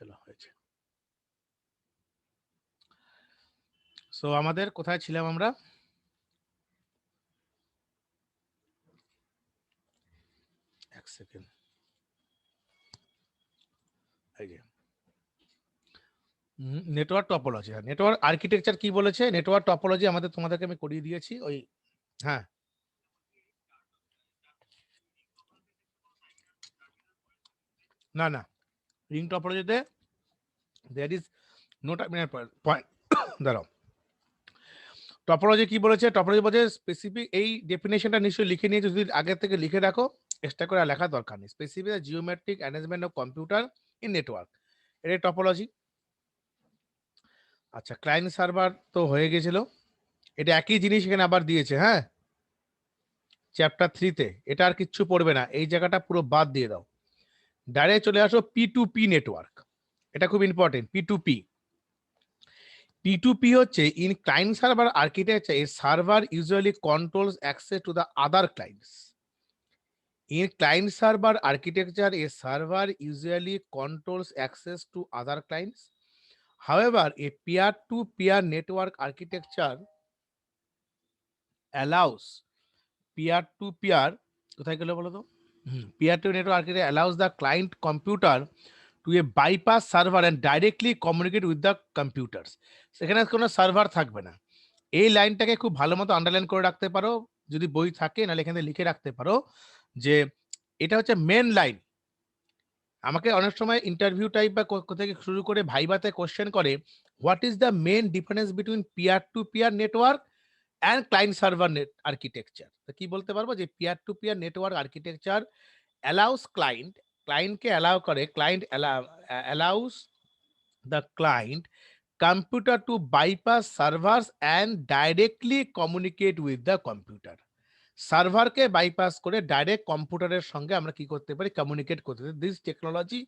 চলো হয়েছে। সো আমাদের কোথায় ছিলাম আমরা? এক সেকেন্ড, এই যে নেটওয়ার্ক টপোলজি। নেটওয়ার্ক আর্কিটেকচার কি বলেছে? নেটওয়ার্ক টপোলজি আমাদের তোমাদেরকে আমি করিয়ে দিয়েছি ওই। হ্যাঁ, না না, রিং টপোলজিতে there is no terminal point. দাঁড়াও, টপোলজি কি বলেছে? টপোলজি বলেছে স্পেসিফিক, এই ডেফিনেশনটা নিশ্চয়ই লিখে নিয়েছে, যদি আগে থেকে লিখে রাখো এক্সট্রা করে লেখার দরকার নেই। Specific geometric arrangement of computer in network, এটাই টপোলজি। আচ্ছা, ক্লায়েন্ট সার্ভার তো হয়ে গেছিল, এটা একই জিনিস এখানে আবার দিয়েছে। হ্যাঁ, চ্যাপ্টার 3-তে এটা আর কিচ্ছু পড়বে না, এই জায়গাটা পুরো বাদ দিয়ে দাও, ডাইরেক্ট চলে আসো P2P নেটওয়ার্ক। এটা খুব ইম্পর্টেন্ট। P2P, P2P হচ্ছে in client server architecture A server usually controls access to the other clients. In client server architecture, a server usually controls access to other clients. However, a peer-to-peer network architecture allows peer-to-peer, কোথায় গেল বলো তো? Peer-to-peer network architecture allows the client computer to a bypass server and directly communicate with the computers. সেখানে কোনো server থাকবে না। এই লাইনটাকে খুব ভালো মতো আন্ডারলাইন করে রাখতে পারো, যদি বই থাকে, নাহলে এখানে লিখে রাখতে পারো যে এটা হচ্ছে মেন লাইন। আমাকে অনেক সময় ইন্টারভিউ টাইপ বা থেকে শুরু করে ভাইভাতে কোশ্চেন করে, what is the main difference between peer to peer network and client server net architecture. তো কি বলতে পারবো? যে peer to peer network architecture allows client, ক্লায়েন্টকে অ্যালাউ করে, client allows the client computer to bypass servers and directly communicate with the computer. সার্ভারকে bypass করে direct কম্পিউটারের সঙ্গে আমরা কি করতে পারি? কমিউনিকেট করতে পারি। This technology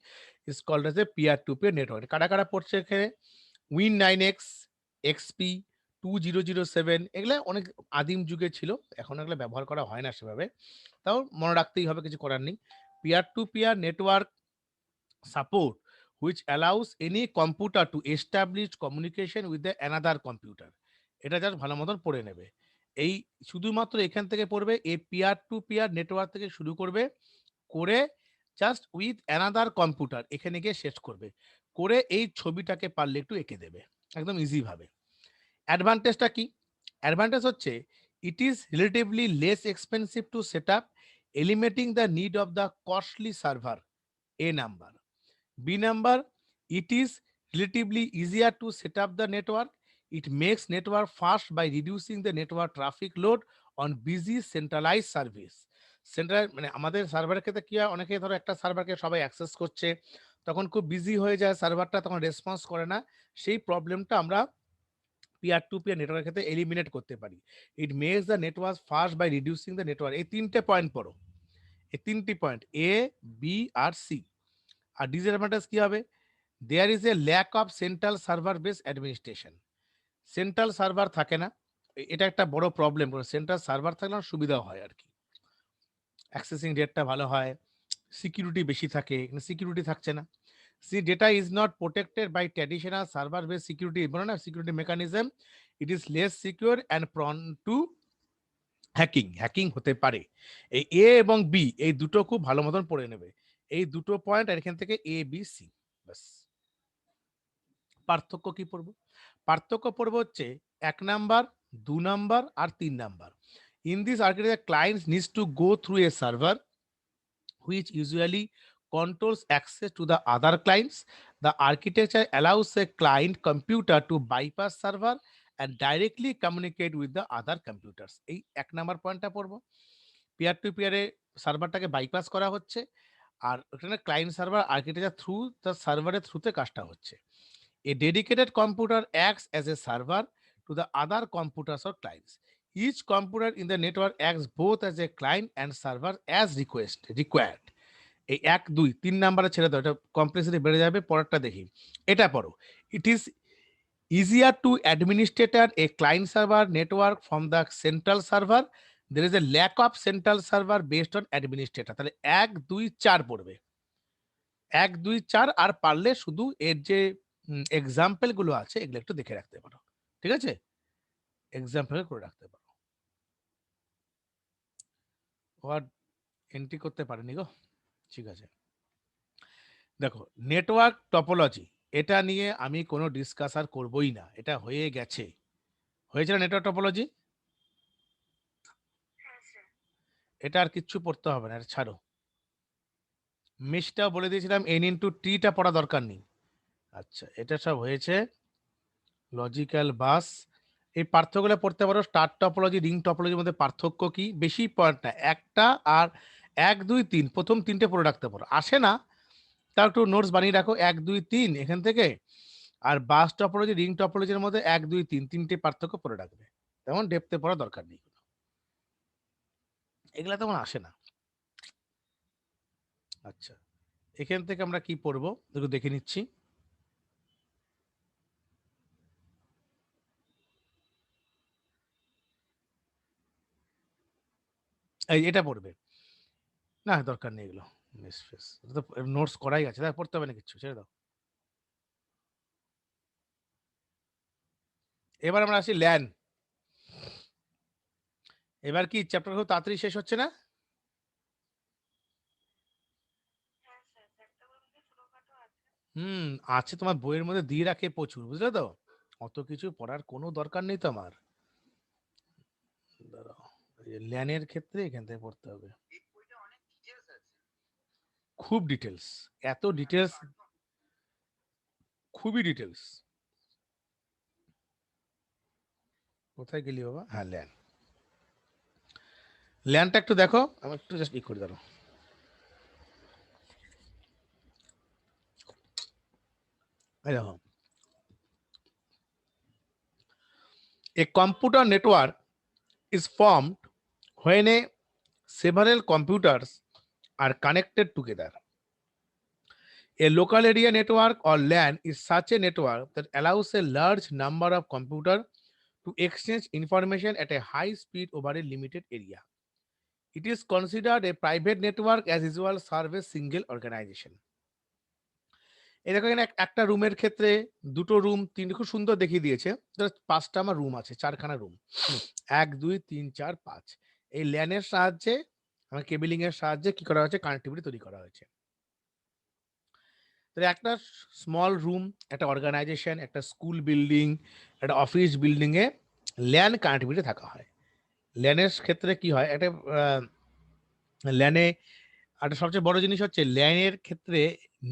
is called as A peer to peer network. কারা কারা পড়ছে এখানে? Win9X, XP, 2007, এগুলো অনেক আদিম যুগে ছিল, এখন এগুলো ব্যবহার করা হয় না সেভাবে, তাও মনে রাখতেই হবে, কিছু করার নেই। Peer to peer network support which allows any computer to establish communication with the another computer. এটা জাস্ট ভালো মতন পড়ে নেবে। এই শুধুমাত্র এখান থেকে পড়বে, এই পিয়ার টু পিয়ার নেটওয়ার্ক থেকে শুরু করবে, করে জাস্ট উইথ অ্যানাদার কম্পিউটার এখানে গিয়ে শেষ করবে, করে এই ছবিটাকে পারলে একটু এঁকে দেবে একদম ইজি ভাবে। অ্যাডভান্টেজটা কি? অ্যাডভান্টেজ হচ্ছে it is relatively less expensive to set up, eliminating the need of the costly server. A number. B number, it is relatively easier to set up the network. It makes network fast by reducing the network traffic load on busy centralized service. Central মানে আমাদের সার্ভারের ক্ষেত্রে কি হয়, অনেকে ধরো একটা সার্ভারকে সবাই অ্যাক্সেস করছে, তখন খুব বিজি হয়ে যায় সার্ভারটা, তখন রেসপন্স করে না। সেই প্রবলেমটা আমরা পিয়ার টু পিয়ার নেটওয়ার্কের ক্ষেত্রে এলিমিনেট করতে পারি। It makes the network fast by reducing the network. এই তিনটে পয়েন্ট পড়ো, এই তিনটি পয়েন্ট এ, বি আর সি। আর ডিসঅ্যাডভান্টেজ কি হবে? There is a lack of central server base administration. Central server থাকে না, এটা একটা বড় প্রবলেম। সেন্ট্রাল সার্ভার থাকলে সুবিধা হয় আর কি, অ্যাক্সেসিং রেটটা ভালো হয়, সিকিউরিটি বেশি থাকে, সিকিউরিটি থাকছে না। C data is not protected by traditional server base security, বলে না security mechanism, it is less secure and prone to hacking, hacking হতে পারে। এই এ এবং বি এই দুটো খুব ভালো মতন পড়ে নেবে, এই দুটো পয়েন্ট, আর এখান থেকে এ বি সি ব্যাস। পার্থক্য কি পড়বো? পার্থক্য পড়বো হচ্ছে 1 নাম্বার, 2 নাম্বার আর 3 number. In this architecture clients needs to go through a server which usually controls access to the other clients. The architecture allows a client computer to bypass server and directly communicate with the other computers. এই 1 number পয়েন্টটা পড়বো। Peer to পিয়ারে সার্ভারটাকে bypass করা হচ্ছে, আর ওখানে client server architecture through the সার্ভারের থ্রুতে কাজটা হচ্ছে। A dedicated computer acts as a server to the other computers or clients. Each computer in the network acts both as a client and server as required. এই 1 2 3 নাম্বারে ছেড়ে দাও, এটা complexity বেড়ে যাবে। পরেরটা দেখি, এটা পড়ো। It is easier to administer a client server network from the central server. There is a lack of central server based on administrator. তাহলে 1 2 4 পড়বে। 1 2 4 আর পারলে শুধু এর যে এক্সাম্পল গুলো আছে এগুলো একটু দেখে রাখতে পারো, ঠিক আছে? এক্সাম্পল করে রাখতে পারো। ওয়ার্ড এন্ট্রি করতে পারেনি গো, ঠিক আছে। দেখো নেটওয়ার্ক টপোলজি, এটা নিয়ে আমি কোনো ডিসকাস আর করবই না, এটা হয়ে গেছে। হয়েছে না নেটওয়ার্ক টপোলজি? এটা আর কিচ্ছু পড়তে হবে না, এটা ছাড়ো। মেশটাও বলে দিয়েছিলাম, এন ইন্টু টিটা পড়া দরকার নেই। আচ্ছা, এটা সব হয়েছে। লজিক্যাল বাস, এই পার্থক্যগুলো পড়তে পারো। স্টার টপোলজি, রিং টপোলজির মধ্যে পার্থক্য কি, বেশি পয়েন্ট না, একটা আর 1 2 3 প্রথম তিনটে পড়ে রাখতে পারো। আসে না তাও একটু নোটস বানিয়ে রাখো, 1 2 3 এখান থেকে। আর বাস টপোলজি, রিং টপোলজির মধ্যে 1 2 3 তিনটে পার্থক্য পড়ে রাখবে, তেমন ডেপথে পড়ার দরকার নেই, এগুলা তেমন আসে না। আচ্ছা, এখান থেকে আমরা কি পড়বো একটু দেখে নিচ্ছি। এই এটা পড়বে না, দরকার নেই এগুলো, নোটস করাই আছে, তাই পড়তে হবে না কিছু, ছেড়ে দাও। এবার আমরা আসি ল্যান। এবার কি চ্যাপ্টার খুব তাড়াতাড়ি শেষ হচ্ছে না? আছে, তোমার বইয়ের মধ্যে দিয়ে রাখে প্রচুর, বুঝলে তো, অত কিছু পড়ার কোনো দরকার নেই তো আমার। দাঁড়াও, ল্যানের ক্ষেত্রে এখান থেকে পড়তে হবে, খুব ডিটেলস, এত ডিটেলস, খুবই ডিটেলস। কোথায় গেলি বাবা? হ্যাঁ, ল্যান, ল্যানটা একটু দেখো, আমি একটু জাস্ট করে দাঁড়ো। এই দেখো, a computer network is formed when a several computers are connected together. A local area network or LAN is such a network that allows a large number of computers to exchange information at a high speed over a limited area. It is considered a private network as usual serve a single organization. এই দেখো এখানে একটা রুমের ক্ষেত্রে দুটো room, তিনটে, খুব সুন্দর দেখিয়ে দিয়েছে। পাঁচটা আমার রুম আছে, চারখানা রুম, 1 2 3 4 5। এই ল্যানের সাহায্যে, আমার কেবিলিং এর সাহায্যে কি করা হয়েছে, কানেক্টিভিটি তৈরি করা হয়েছে। তাহলে একটা স্মল রুম, একটা অর্গানাইজেশন, একটা স্কুল বিল্ডিং, একটা অফিস বিল্ডিং এ ল্যান কানেক্টিভিটি থাকা হয়। ল্যানের ক্ষেত্রে কি হয়, একটা ল্যানে একটা সবচেয়ে বড় জিনিস হচ্ছে ল্যানের ক্ষেত্রে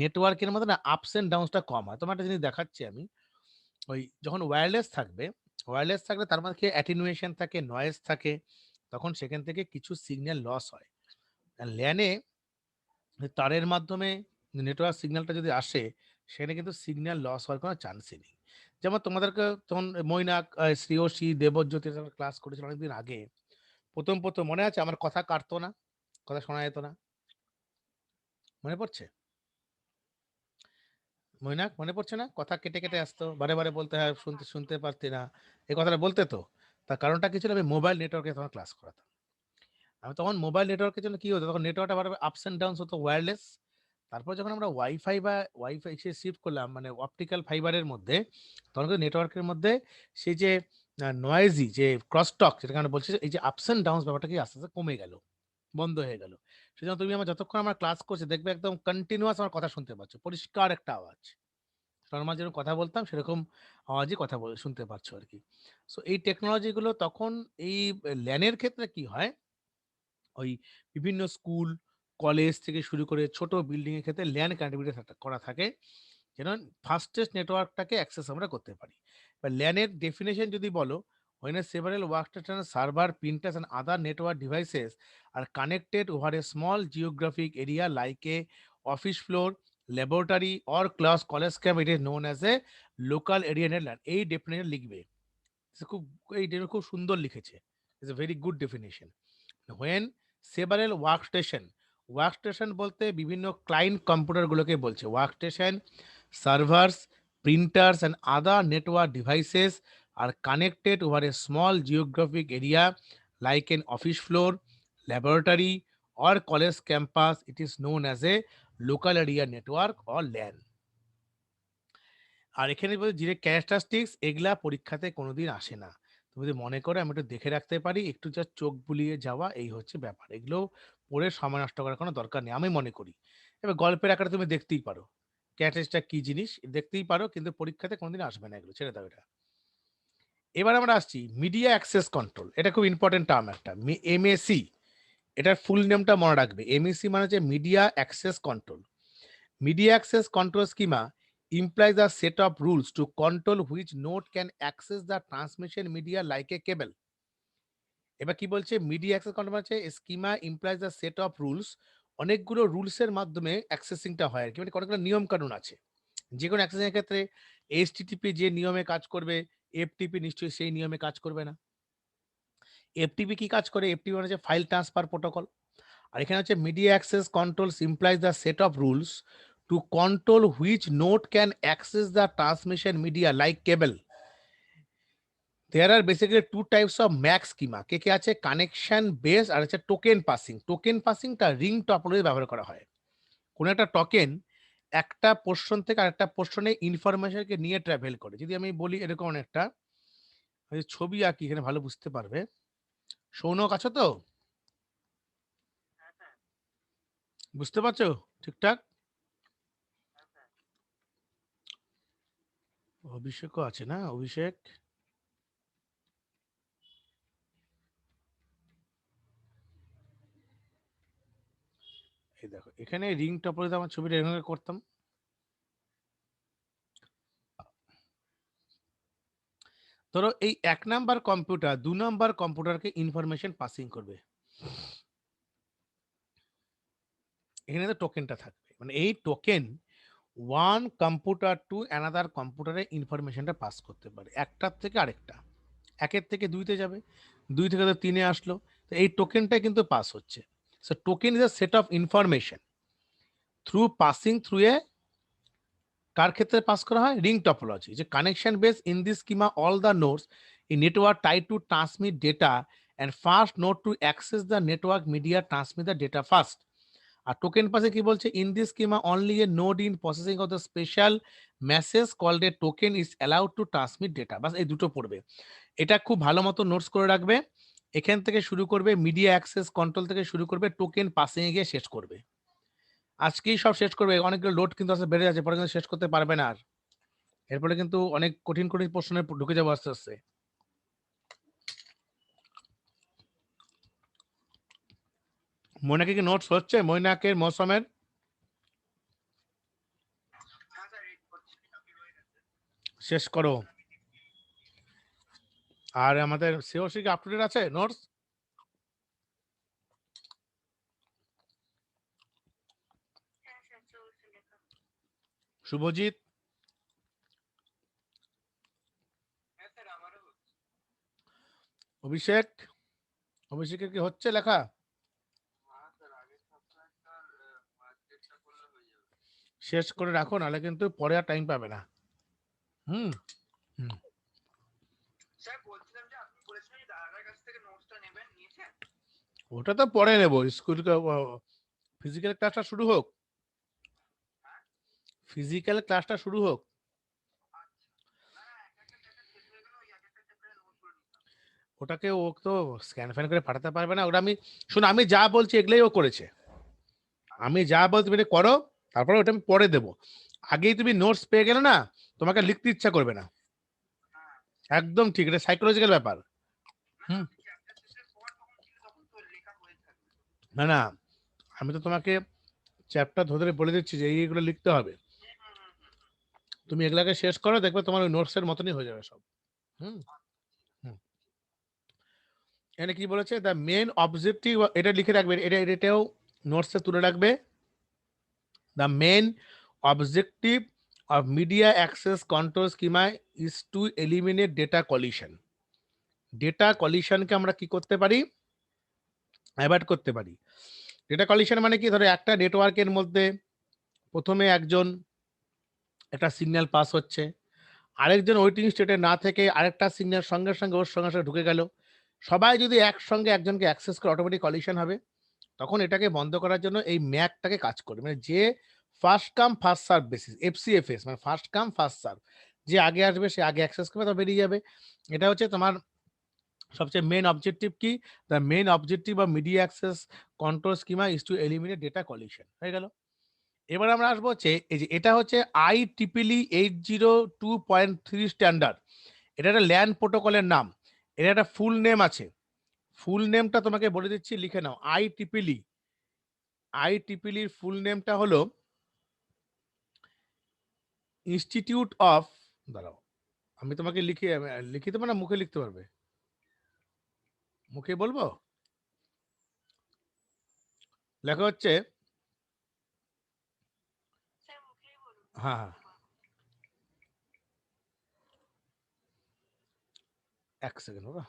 নেটওয়ার্কের মধ্যে না আপস এন্ড ডাউনসটা কম হয়। তোমার একটা জিনিস দেখাচ্ছি আমি, ওই যখন ওয়্যারলেস থাকবে, ওয়্যারলেস থাকলে তার মধ্যে অ্যাটেনুয়েশন থাকে, নয়েজ থাকে, তখন সেখান থেকে কিছু সিগন্যাল লস হয়। আর ল্যানে তারের মাধ্যমে নেটওয়ার্ক সিগন্যালটা যদি আসে, সেখানে কিন্তু সিগন্যাল লস হওয়ার কোনো চান্সই নেই। যেমন তোমাদেরকে তখন মৈনাক, শ্রেয়সী, দেবজ্যোতি ক্লাস করেছিল অনেকদিন আগে, প্রথম প্রথম মনে আছে আমার কথা কাটতো না, কথা শোনা যেত না, মনে পড়ছে মৈনাক? মনে পড়ছে না, কথা কেটে কেটে আসতো, বারে বারে বলতে হয়, শুনতে শুনতে পারতি না, এই কথাটা বলতে তো। তার কারণটা কি ছিল, আমি মোবাইল নেটওয়ার্কে তখন ক্লাস করাতাম। আমি তখন মোবাইল নেটওয়ার্কের জন্য কি হতো, তখন নেটওয়ার্কটা বারবার আপস এন্ড ডাউনস হতো, ওয়্যারলেস। তারপর যখন আমরা ওয়াইফাই বা ওয়াইফাই সে শিফট করলাম, মানে অপটিক্যাল ফাইবারের মধ্যে, তখন কিন্তু নেটওয়ার্কের মধ্যে সেই যে নয়েজি যে ক্রসটক, যেটা আমরা বলছি, এই যে আপস এন্ড ডাউনস ব্যাপারটা কি আস্তে আস্তে কমে গেল, বন্ধ হয়ে গেল। সেজন্য তুমি আমার যতক্ষণ আমার ক্লাস করছে দেখবে একদম কন্টিনিউয়াস আমার কথা শুনতে পাচ্ছ, পরিষ্কার একটা আওয়াজ, নর্মাল যেরকম কথা বলতাম সেরকম আওয়াজই কথা বলে শুনতে পাচ্ছ আর কি। সো এই টেকনোলজিগুলো তখন এই ল্যানের ক্ষেত্রে কি হয়, ওই বিভিন্ন স্কুল, কলেজ থেকে শুরু করে ছোট বিল্ডিং এর ক্ষেত্রে ল্যান কানেক্টিভিটি করা থাকে, যেন ফাস্টেস্ট নেটওয়ার্কটাকে অ্যাক্সেস আমরা করতে পারি। বা ল্যানের ডেফিনেশন যদি বলো, when a several workstation, server, printers and other network devices are connected over a small geographic area like a office floor, laboratory or class college camp, it is known as a local area network. এই definition লিখবে, খুব, এই definition খুব সুন্দর লিখেছে, it's a very good definition. when several workstation, workstation বলতে বিভিন্ন client computer গুলোকে বলছে workstation, servers, printers and other network devices are connected over a small geographic area like an office floor, laboratory or college campus, it is known as a local area network or LAN. আর এখানে বলছে যে characteristics এগুলা পরীক্ষাতে কোনোদিন আসে না। তুমি যদি মনে করো আমি একটু দেখে রাখতে পারি, একটু যা চোখ বুলিয়ে যাওয়া, এই হচ্ছে ব্যাপার। এগুলো পড়ে সময় নষ্ট করার কোনো দরকার নেই আমি মনে করি। এবার গল্পের আকারে তুমি দেখতেই পারো ক্যারেক্টারিস্টিক্সটা কি জিনিস, দেখতেই পারো, কিন্তু পরীক্ষাতে কোনোদিন আসবে না, এগুলো ছেড়ে দাও এটা। এবার আমরা আসছি মিডিয়া অ্যাক্সেস কন্ট্রোল। এটা খুব ইম্পর্টেন্ট টার্ম একটা, এমএসি। এটার ফুল নেমটা মনে রাখবে। এমএসি মানে হচ্ছে media access control. Media access control schema implies a set of rules to control which node can access the transmission media like a cable. এবার কি বলছে, মিডিয়া অ্যাক্সেস কন্ট্রোল হচ্ছে schema implies a set of rules, অনেকগুলো রুলসের মাধ্যমে অ্যাক্সেসিংটা হয় আর কি, মানে অনেকগুলো নিয়ম কানুন আছে। যে কোনো অ্যাক্সেসিং এর ক্ষেত্রে এইচটিটিপি যে নিয়মে কাজ করবে, এফটিপি নিশ্চয়ই সেই নিয়মে কাজ করবে না। এফটিপি কি কাজ করে? এফটিপি মানে হচ্ছে ফাইল ট্রান্সফার প্রোটোকল। আর এখানে হচ্ছে media access controls implies the set of rules to control which node can access the transmission media like cable. There are basically two types of MAC schema. কে আছে? Connection base আর হচ্ছে token passing. Token পাসিংটা ring topology ব্যবহার করা হয়। কোন একটা টোকেন একটা পোর্শন থেকে আরেকটা পোর্শনে ইনফরমেশনকে নিয়ে ট্রাভেল করে। যদি আমি বলি এরকম একটা ছবি আঁকি, এখানে ভালো বুঝতে পারবে। সৌনক আছো তো? বুঝতে পারছো ঠিকঠাক? অভিষেকও আছে না? অভিষেক, এই দেখো এখানে রিং টপোলজিতে আমার ছবিটা এভাবে করতাম। ধরো এই 1 নাম্বার কম্পিউটার 2 নাম্বার কম্পিউটারকে ইনফরমেশন পাসিং করবে, এখানে তো টোকেনটা থাকবে, মানে এই token one computer to another কম্পিউটারে ইনফরমেশনটা পাস করতে পারে, একটার থেকে আরেকটা। একের থেকে দুইতে যাবে, দুই থেকে তো তিনে আসলো, তো এই টোকেনটা কিন্তু পাস হচ্ছে। So token is a set of information through passing through a, কার ক্ষেত্রে পাস করা হয়? Ring topology. যে connection base in this schema all the nodes in network tie to transmit data and first node to access the network media transmit the data first. আর token পাসে কি বলছে? In this schema only a node in processing of the special message called a token is allowed to transmit data. বাস এই দুটো পড়বে, এটা খুব ভালো মতো নোটস করে রাখবে। এখান থেকে শুরু করবে, মিডিয়া অ্যাক্সেস কন্ট্রোল থেকে শুরু করবে, টোকেন পাসিং এ গিয়ে শেষ করবে। আজকেই সব শেষ করবে, অনেকগুলো লোড কিন্তু আসলে বেড়ে যাচ্ছে, পরে কিন্তু শেষ করতে পারবে না আর। এরপরে কিন্তু অনেক কঠিন কঠিন প্রশ্নে ঢুকে যাবো আস্তে আস্তে। মৈনাকে কি নোটস হচ্ছে? মৈনাকের মৌসুমের শেষ করো। আর আমাদের সিওসি কি আপ টু ডেট আছে নোটস? শুভজিৎ, অভিষেক, অভিষেকের কি হচ্ছে লেখা? শেষ করে রাখো, নাহলে কিন্তু পরে আর টাইম পাবে না। হুম হুম। ওটা তো পরে নেবো, স্কুল ফিজিক্যাল ক্লাসটা শুরু হোক, ফিজিক্যাল ক্লাসটা শুরু হোক। ওটাকে ও তো স্ক্যান ফ্যান করে পাঠাতে পারবে না, ওটা আমি, শোনো আমি যা বলছি এগুলোই ও করেছে। আমি যা বলছি তুমি এটা করো, তারপরে ওটা আমি পরে দেবো। আগেই তুমি নোটস পেয়ে গেলে না, তোমাকে লিখতে ইচ্ছা করবে না। একদম ঠিক, এটা সাইকোলজিক্যাল ব্যাপার। হুম। না না, আমি তো তোমাকে চ্যাপ্টার ধরে ধরে বলে দিচ্ছি যে এইগুলো লিখতে হবে। তুমি এগুলাকে শেষ করো, দেখবে তোমার ওই নোটসের মতনই হয়ে যাবে সব। হুম হুম। এখানে কি বলেছে? দ্য মেন অবজেক্টিভ, এটা লিখে রাখবে, এটাও নোটসে তুলে রাখবে। The main objective of media access control schema is to eliminate data collision. Data কলিশনকে আমরা কি করতে পারি? অ্যাভয়েড করতে পারি। ডেটা কলিশন মানে কি? ধরো একটা নেটওয়ার্কের মধ্যে প্রথমে একজন একটা সিগন্যাল পাস হচ্ছে, আরেকজন ওয়েটিং স্টেটে না থেকে আরেকটা সিগন্যাল সঙ্গে সঙ্গে ওর সঙ্গে সঙ্গে ঢুকে গেল, সবাই যদি একসঙ্গে একজনকে অ্যাক্সেস করে অটোমেটিক কলিশন হবে। তখন এটাকে বন্ধ করার জন্য এই ম্যাকটাকে কাজ করবে, মানে যে first come first serve basis, FCFS মানে ফার্স্ট কাম ফার্স্ট সার্ভ, যে আগে আসবে সে আগে অ্যাক্সেস করবে, তা বেরিয়ে যাবে। এটা হচ্ছে তোমার সবচেয়ে মেন অবজেক্টিভ কি, the main objective of media access control schema is to eliminate data collision, হয়ে গেল। এবার আমরা আসবো হচ্ছে এই যে এটা হচ্ছে IEEE 802.3 স্ট্যান্ডার্ড, এটা একটা ল্যান্ড প্রোটোকলের নাম, এটা একটা ফুল নেম আছে, ফুল নেমটা তোমাকে বলে দিচ্ছি, লিখে নাও। IEEEর ফুল নেমটা হলো ইনস্টিটিউট অফ, দাঁড়াও আমি তোমাকে লিখে দেবো না মুখে লিখতে পারবে, মুখে বলবো, লেখা হচ্ছে, হ্যাঁ হ্যাঁ এক সেকেন্ড বাবা,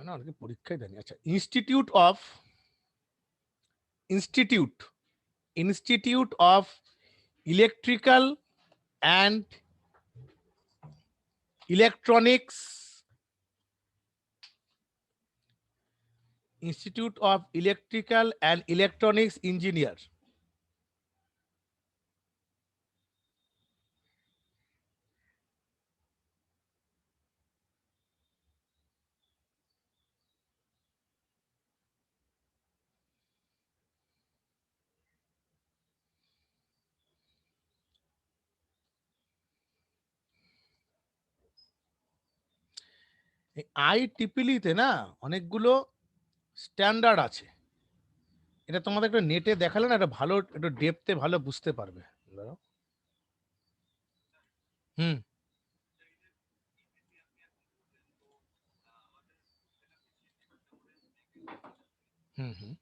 না অনেকে পরীক্ষায় দেয়নি। আচ্ছা, institute institute of electrical and electronics, institute of electrical and electronics engineer. IEEE না অনেকগুলো স্ট্যান্ডার্ড আছে, এটা তোমাদের একটু নেটে দেখালে না এটা ভালো, একটু ডেপথে ভালো বুঝতে পারবে। দাঁড়াও। হুম হুম হুম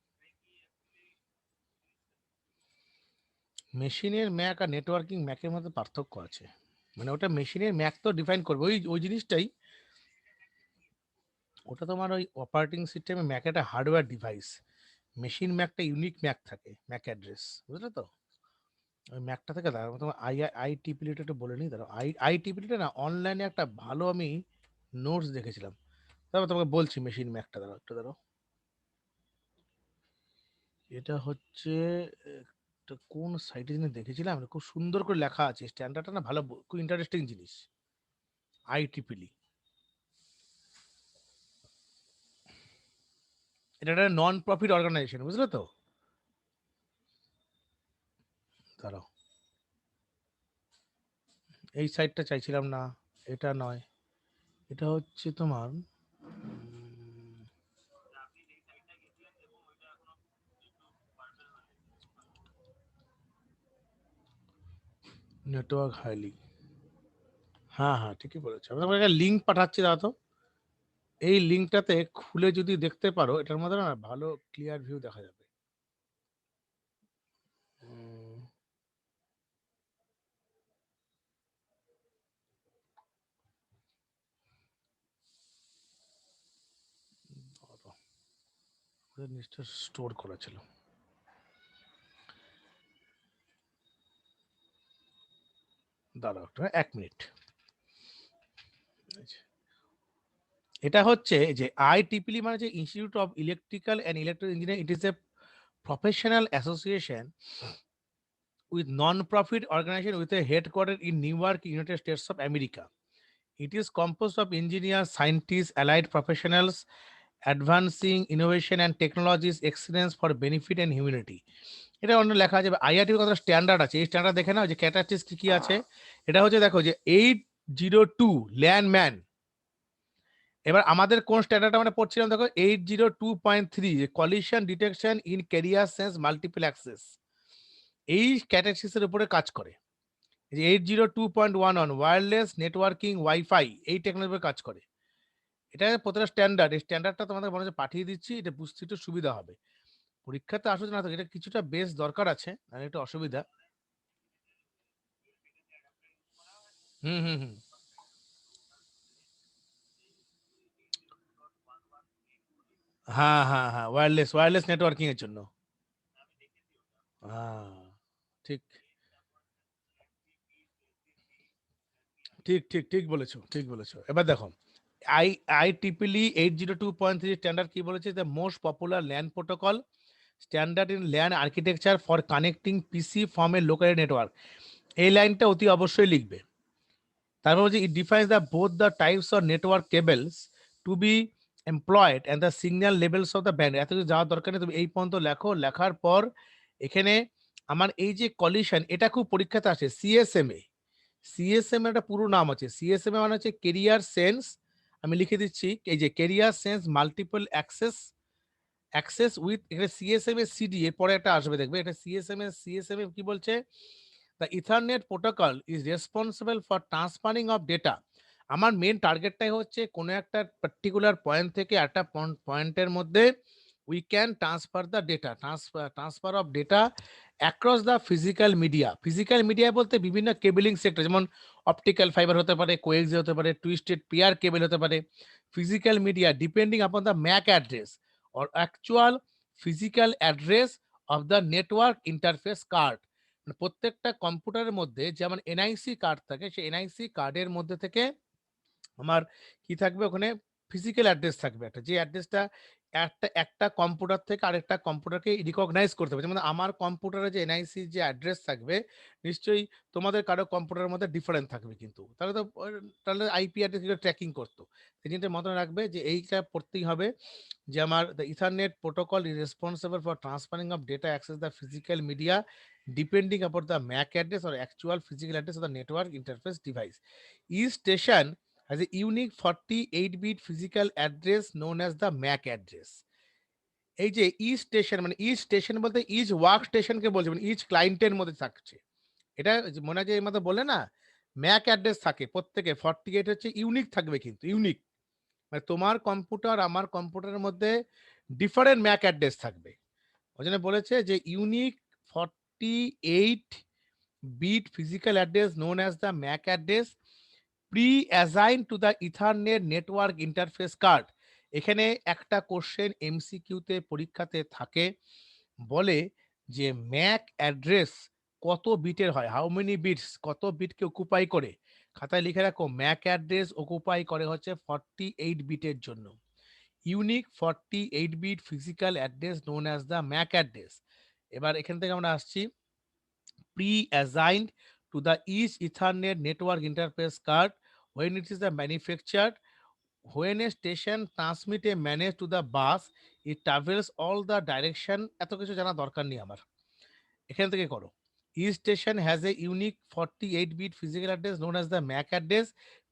মেশিনের ম্যাক আর নেটওয়ার্কিং ম্যাকের মধ্যে পার্থক্য আছে, মানে ওটা মেশিনের ম্যাক তো ডিফাইন করবে, ওই ওই জিনিসটাই, ওটা তোমার ওই অপারেটিং সিস্টেমে ম্যাক একটা হার্ডওয়্যার ডিভাইস, মেশিন ম্যাকটা ইউনিক ম্যাক থাকে, ম্যাক অ্যাড্রেস, বুঝলে তো, ওই ম্যাকটা থেকে দাঁড়াও তোমার IEEEটা একটু বলে নিই, দাঁড়াও। IEEEটা না অনলাইনে একটা ভালো আমি নোটস দেখেছিলাম, তারপর তোমাকে বলছি মেশিন ম্যাকটা, দাঁড়াও একটু দাঁড়াও। এটা হচ্ছে একটা কোন সাইটে যেন দেখেছিলাম, খুব সুন্দর করে লেখা আছে, স্ট্যান্ডার্ডটা না ভালো, খুব ইন্টারেস্টিং জিনিস। IEEE এটা একটা নন প্রফিট অর্গানাইজেশন, বুঝলে তো। দাঁড়াও, এই সাইটটা চাইছিলাম না, এটা নয়, এটা হচ্ছে তোমার নেটওয়ার্ক হাইলি, হ্যাঁ হ্যাঁ ঠিকই বলেছো, আমি তোমাকে একটা লিঙ্ক পাঠাচ্ছি, দাও তো। এই লিঙ্কটাতে খুলে যদি দেখতে পারো, এটার মধ্যে না ভালো ক্লিয়ার ভিউ দেখা যাবে। উম, দাঁড়াও, ওদের নিশ্চয় স্টোর করা ছিল, দাঁড়াও একটা 1 মিনিট। এটা হচ্ছে যে IEEE মানে যে institute of electrical and electric engineer, it is a professional association with non-profit organization with a headquarters in Newark, United States of America. It is composed of engineers, scientists, allied professionals, advancing innovation and technologies excellence for benefit and humanity. এটা অন্য লেখা আছে, IITর কথা standard আছে, এই standard দেখে নাও যে categories কি কি আছে। এটা হচ্ছে দেখো যে 802 ল্যান্ডম্যান, এবার আমাদের কোন স্ট্যান্ডার্ড আমরা পড়ছিলাম দেখো 802.3 collision detection in career sense multiple access, এই ক্যাটাগরিজের উপরে কাজ করে। 802.11 ওয়্যারলেস নেটওয়ার্কিং ওয়াইফাই, এই টেকনোলজির কাজ করে। এটা প্রত্যেকটা স্ট্যান্ডার্ড, এই স্ট্যান্ডার্ডটা তোমাদের মনে হচ্ছে পাঠিয়ে দিচ্ছি, এটা বুঝতে একটু সুবিধা হবে, পরীক্ষাতে আসলে না তো এটা কিছুটা বেশ দরকার আছে, আর একটু অসুবিধা। হুম হুম হুম হ্যাঁ হ্যাঁ হ্যাঁ ওয়্যারলেস নেটওয়ার্কিং এর জন্য। হ্যাঁ ঠিক ঠিক ঠিক ঠিক বলেছো, ঠিক বলেছো। এবার দেখো IEEE 802.3 স্ট্যান্ডার্ড কি বলেছে, the most popular LAN protocol standard in LAN architecture for connecting PC from a local network. এই লাইনটা অতি অবশ্যই লিখবে। তারপর হচ্ছে it defines the both the types of network cables to be employed and the signal levels of the band. এত কিছু যাওয়ার দরকার নেই, তুমি এই পর্যন্ত লেখো। লেখার পর এখানে আমার এই যে কলিশন, এটা খুব পরীক্ষাতে আসে। সিএসএমএ, সিএসএম একটা পুরো নাম আছে। সিএসএমএ মানে হচ্ছে কেরিয়ার সেন্স, আমি লিখে দিচ্ছি, এই যে career sense multiple access with, এখানে সিএসএম এর সিডি এর পরে একটা আসবে, দেখবে এটা সিএসএম কি বলছে, the Ethernet protocol is responsible for transferring of data. আমার মেন টার্গেটটাই হচ্ছে কোনো একটা পার্টিকুলার পয়েন্ট থেকে একটা পয়েন্টের মধ্যে we can transfer the data, transfer of data across the physical media. Physical media বলতে বিভিন্ন কেবলিং সেক্টর, যেমন অপটিক্যাল ফাইবার হতে পারে, কোয়েক্সি হতে পারে, টুইস্টেড পিয়ার কেবল হতে পারে। Physical media depending upon the MAC address or actual physical address of the network interface card. প্রত্যেকটা কম্পিউটারের মধ্যে যেমন এনআইসি কার্ড থাকে, সেই এনআইসি কার্ডের মধ্যে থেকে আমার কি থাকবে, ওখানে ফিজিক্যাল অ্যাড্রেস থাকবে একটা, যে অ্যাড্রেসটা একটা কম্পিউটার থেকে আরেকটা কম্পিউটারকে রিকগনাইজ করতে হবে। যেমন আমার কম্পিউটারে যে এনআইসি যে অ্যাড্রেস থাকবে, নিশ্চয়ই তোমাদের কারো কম্পিউটারের মধ্যে ডিফারেন্ট থাকবে, কিন্তু তাহলে তো তাহলে আইপি অ্যাড্রেস ট্র্যাকিং করতো। সেই জিনিসটা মনে রাখবে যে এইটা পড়তেই হবে, যে আমার the Ethernet protocol is responsible for transferring of data access the physical media depending upon the MAC address or actual physical address of the network interface device. Each station has a unique 48-bit physical address known as the MAC address. এই যে each station, মানে each station বলতে each work স্টেশনকে বলছে, মানে each ক্লায়েন্টের মধ্যে থাকছে। এটা মনে হয় যে এর মধ্যে বলে না, ম্যাক অ্যাড্রেস থাকে প্রত্যেকে, 48 হচ্ছে ইউনিক থাকবে, কিন্তু ইউনিক মানে তোমার কম্পিউটার আমার কম্পিউটারের মধ্যে ডিফারেন্ট ম্যাক অ্যাড্রেস থাকবে। ওই জন্য বলেছে যে unique 48 bit physical address known as the MAC address pre-assigned to the Ethernet network interface card। এখানে একটা কোশ্চেন এমসিকিউতে পরীক্ষাতে থাকে, বলে যে ম্যাক অ্যাড্রেস কত বিটের হয়, হাউ মেনি বিটস, কত বিটকে অকুপাই করে। খাতায় লিখে রাখো, ম্যাক অ্যাড্রেস অকুপাই করে হচ্ছে 48 বিটের জন্য। Unique 48 bit physical address known as the MAC address. এবার এখান থেকে আমরা আসছি, pre-assigned to the each Ethernet network interface card when it is the manufactured. When a station transmit a message to the bus, it travels all the direction। এত কিছু জানা দরকার নেই আমার, এখান থেকে করো। Each station has a unique 48-bit physical address known as the MAC address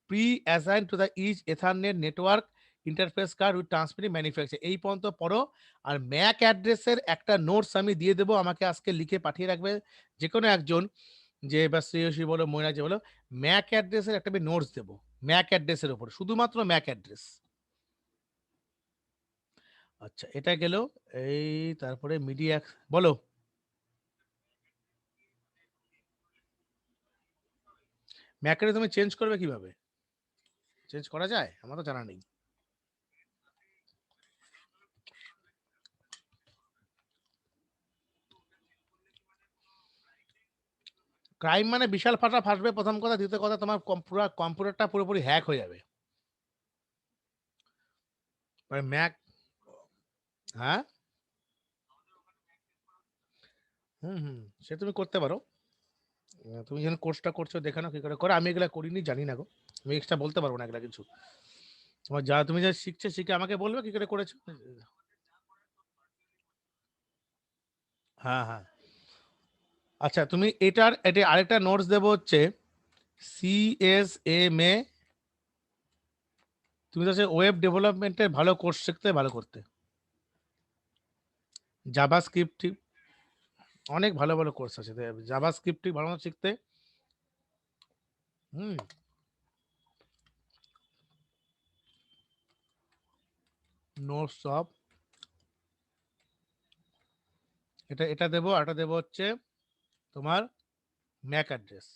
pre-assigned to the each Ethernet network interface card with transmitting manufacturer। এই পর্যন্ত পড়ো। আর ম্যাক অ্যাড্রেসের একটা নোটস আমি দিয়ে দেবো, আমাকে আজকে লিখে পাঠিয়ে রাখবে যে কোনো একজন, যে বা শ্রেয়সী বলো ময়না যে বলো, ম্যাক অ্যাড্রেসের একটা আমি নোটস দেবো ম্যাক অ্যাড্রেসের উপর, শুধুমাত্র ম্যাক অ্যাড্রেস। আচ্ছা এটা গেল। এই তারপরে মিডিয়া বলো, ম্যাক অ্যাড্রেস তুমি চেঞ্জ করবে কিভাবে, চেঞ্জ করা যায় আমার তো জানা নেই। ক্রাইম মানে বিশাল ফাটা ফাটবে প্রথম কথা, দ্বিতীয় কথা তোমার কম্পিউটারটা পুরোপুরি হ্যাক হয়ে যাবে। ম্যাক, হ্যাঁ, হুম, সে তুমি করতে পারো। তুমি যখন কোর্সটা করছো দেখানো কি করে করে, আমি এগুলা করিনি, জানি না গো, আমি এক্সট্রা বলতে পারবো না এগুলা কিছু। তোমার যা তুমি যা শিখছে শিখে আমাকে বলবে কি করে করেছো। হ্যাঁ হ্যাঁ, আচ্ছা তুমি এটা আরেকটা নোটস দেবো হচ্ছে সিএসএমএ। তুমি তো ওয়েব ডেভেলপমেন্টের ভালো কোর্স শিখতে, ভালো করতে, জাভা স্ক্রিপ্ট অনেক ভালো ভালো কোর্স আছে, জাভা স্ক্রিপ্ট ভালো মতো শিখতে। হুম, নোটস সব এটা দেবো। আর এটা দেবো হচ্ছে তোমার ম্যাক অ্যাড্রেস,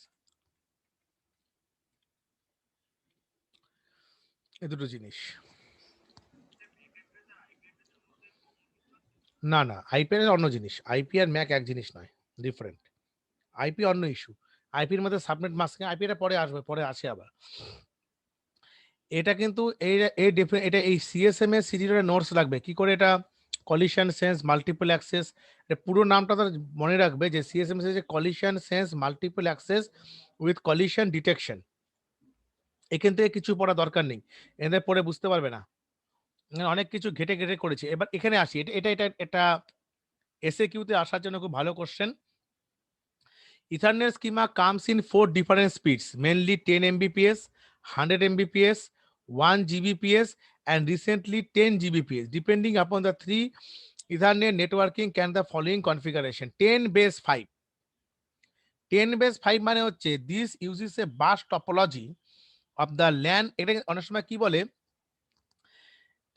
এই দুটো জিনিস। না না, আইপিএর অন্য জিনিস, আইপি আর ম্যাক এক জিনিস নয়, ডিফারেন্ট। আইপি অন্য ইস্যু, আইপির মধ্যে সাবনেট মাস্কিং, আইপিটা পরে আসবে, পরে আসে আবার। এটা কিন্তু এটা এই সিএসএম এর সিরিজের নোটস লাগবে কি করে এটা কলিশন সেন্স মাল্টিপল অ্যাক্সেস, পুরো নামটা তার মনে রাখবে যে সিএসএমএস যে collision sense multiple access with collision detection. এখান থেকে কিছু পড়া দরকার নেই, এদের পড়ে বুঝতে পারবে না, অনেক কিছু ঘেটে ঘেটে করেছে। এবার এখানে আসি, এটা এটা এটা এটা এসএ কিউতে আসার জন্য খুব ভালো question. Ethernet schema comes in 4 different speeds, mainly 10 Mbps, 100 Mbps, 1 Gbps, and recently 10 Gbps. Depending upon the three Ethernet networking can the following configuration: 10 base 5. 10 base 5 মানে হচ্ছে this uses a bus topology of the LAN। এটা অনেক সময় কি বলে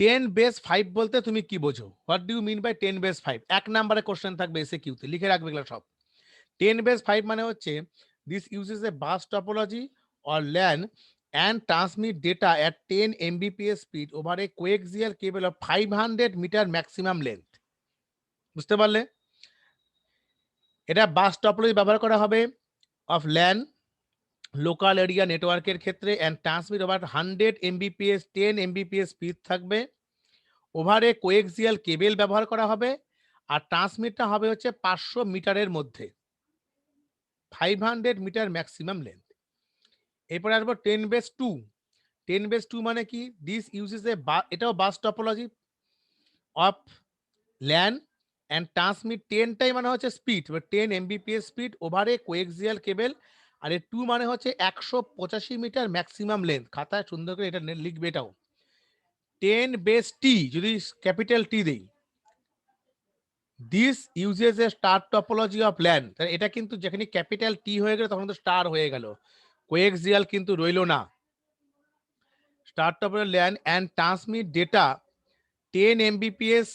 10 base 5 বলতে তুমি কি বোঝো? What do you mean by 10 base 5? এক নম্বরে কোশ্চেন থাকবে এসে কিউতে, লিখে রাখবে এগুলো সব। 10 base 5 মানে হচ্ছে this uses a bus topology or LAN and transmit data at 10 Mbps speed over a coaxial cable of 500 meter maximum length। বুঝতে পারলে? এটা বাস টপোলজি ব্যবহার করা হবে অফ LAN লোকাল এরিয়া নেটওয়ার্কের ক্ষেত্রে, and transmit over 100 Mbps 10 Mbps speed থাকবে, ওভারে কোয়েক্সিয়াল কেবল ব্যবহার করা হবে, আর ট্রান্সমিটটা হবে হচ্ছে 500 মিটারের মধ্যে, 500 মিটার ম্যাক্সিমাম লেন্থ। এরপরে আসবো 10 বেস 2। 10 বেস 2 মানে কি? দিস ইউজেস এ, এটাও bus topology of LAN and transmit 10টাই মানে হচ্ছে স্পিড, 10 Mbps স্পিড ওভারে কোয়েক্সিয়াল কেবল, আর এর 2 মানে হচ্ছে 185 মিটার ম্যাক্সিমাম লেন্থ। খাতায় সুন্দর করে এটা লিখবে। এটাও 10 বেস টি, যদি ক্যাপিটাল টি দেই, this uses A star topology of LAN. এটা কিন্তু যেখানে ক্যাপিটাল টি হয়ে গেল তখন তো স্টার হয়ে গেল, কোয়েক্সিয়াল কিন্তু রইলো না। Star topology LAN and transmit data 10 Mbps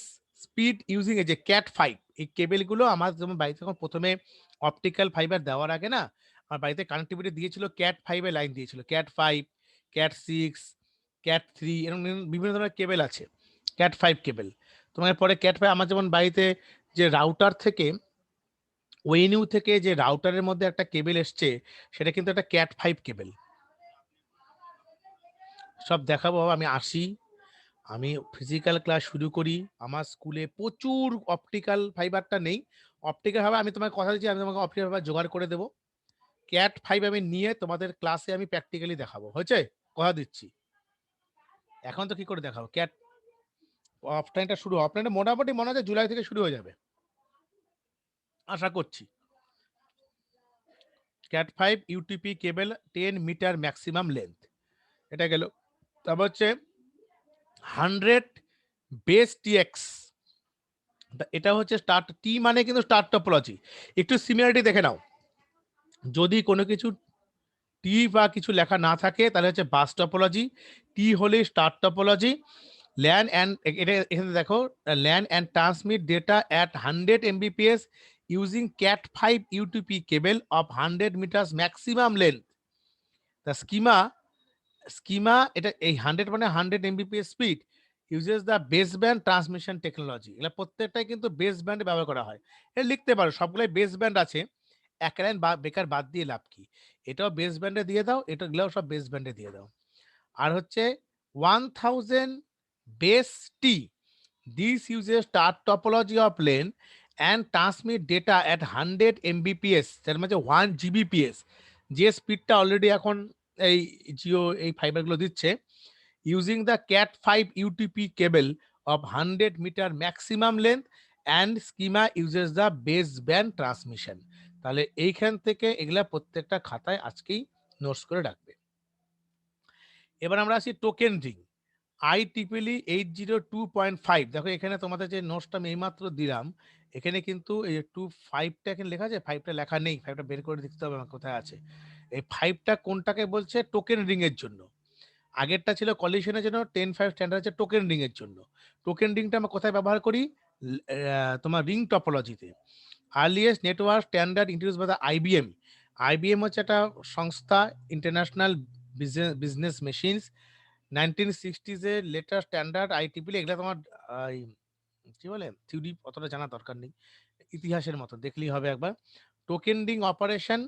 speed using a যে ক্যাট 5। এই কেবেলগুলো আমার যেমন বাড়িতে যখন প্রথমে অপটিক্যাল ফাইবার দেওয়ার আগে না, আমার বাড়িতে কানেক্টিভিটি দিয়েছিল ক্যাট 5 এর লাইন দিয়েছিল। ক্যাট 5, ক্যাট 6, ক্যাট 3, এরকম বিভিন্ন ধরনের কেবেল আছে। Cat 5 cable. তোমার পরে ক্যাট 5 আমার যেমন বাড়িতে যে রাউটার থেকে, ওএনইউ থেকে যে রাউটারের মধ্যে একটা কেবেল এসছে, সেটা কিন্তু একটা ক্যাট 5 কেবেল। সব দেখাবো, আমি আসি, আমি ফিজিক্যাল ক্লাস শুরু করি। আমার স্কুলে প্রচুর অপটিক্যাল ফাইবারটা নেই, অপটিক্যাল ফাইবার আমি তোমাকে কথা দিচ্ছি, আমি তোমাকে অপটিক্যাল ফাইবার জোগাড় করে দেবো। ক্যাট 5 আমি নিয়ে তোমাদের ক্লাসে আমি প্র্যাকটিক্যালি দেখাবো, হয়েছে? কথা দিচ্ছি। এখন তো কি করে দেখাবো? ক্যাট অফলাইনটা শুরু, অফলাইনটা মোটামুটি মনে হয় জুলাই থেকে শুরু হয়ে যাবে, আশা করছি। ক্যাট 5 ইউটিপি কেবল 10 মিটার ম্যাক্সিমাম লেন্থ, এটা গেল। তারপর হচ্ছে 100 বেস টিএক্স, এটা হচ্ছে স্টার টি মানে কিন্তু স্টার টপোলজি। একটু সিমিলারিটি দেখে নাও, যদি কোনো কিছু টি বা কিছু লেখা না থাকে তাহলে হচ্ছে বাস টপোলজি, টি হলে স্টার টপোলজি। ল্যান অ্যান্ড, এটা এখানে দেখো, LAN and transmit data at 100 Mbps using cat 5 UTP cable of 100 meters maximum length. The schema এটা এই 100 মানে 100 Mbps speed uses the base band transmission technology. এগুলো প্রত্যেকটাই কিন্তু বেস ব্যান্ডে ব্যবহার করা হয়। এটা লিখতে পারো, সবগুলাই বেস ব্যান্ড আছে, এক লাইন বা বেকার বাদ দিয়ে লাভ কি? এটাও বেস ব্যান্ডে দিয়ে দাও, এটাগুলোও সব বেস ব্যান্ডে দিয়ে দাও। আর হচ্ছে 1000 base T, this uses star topology of lane and transmit data at 100 Mbps, তার মানে 1 Gbps, যে স্পিডটা অলরেডি এখন এই জিও এই ফাইবারগুলো দিচ্ছে, using the cat 5 UTP cable of 100 meter maximum length and schema uses the base band transmission. তাহলে এইখান থেকে এগুলা প্রত্যেকটা খাতায় আজকেই নোটস করে রাখবে। এবার আমরা আসি টোকেন রিং IEEE 802.5। দেখো এখানে তোমাদের যে নোটসটা আমি এইমাত্র দিলাম, এখানে কিন্তু এই 25টা এখানে লেখা আছে, 5টা লেখা নেই, 5টা বের করে দেখতে হবে আমার কোথায় আছে। এই 5টা কোনটাকে বলছে? টোকেন রিং এর জন্য। আগেরটা ছিল কলিশনের জন্য, 10.5 স্ট্যান্ডার্ড হচ্ছে টোকেন রিং এর জন্য। টোকেন রিংটা আমরা কোথায় ব্যবহার করি? তোমার রিং টপোলজিতে। Earliest network standard introduce by the IBM. IBM হচ্ছে একটা সংস্থা, ইন্টারন্যাশনাল বিজনেস মেশিনস। 1960s এর লেটার স্ট্যান্ডার্ড IEEE, এগুলা তোমার কি বলে থিওরি অতটা জানা দরকার নেই, ইতিহাসের মতো দেখলেই হবে একবার। টোকেন রিং অপারেশন,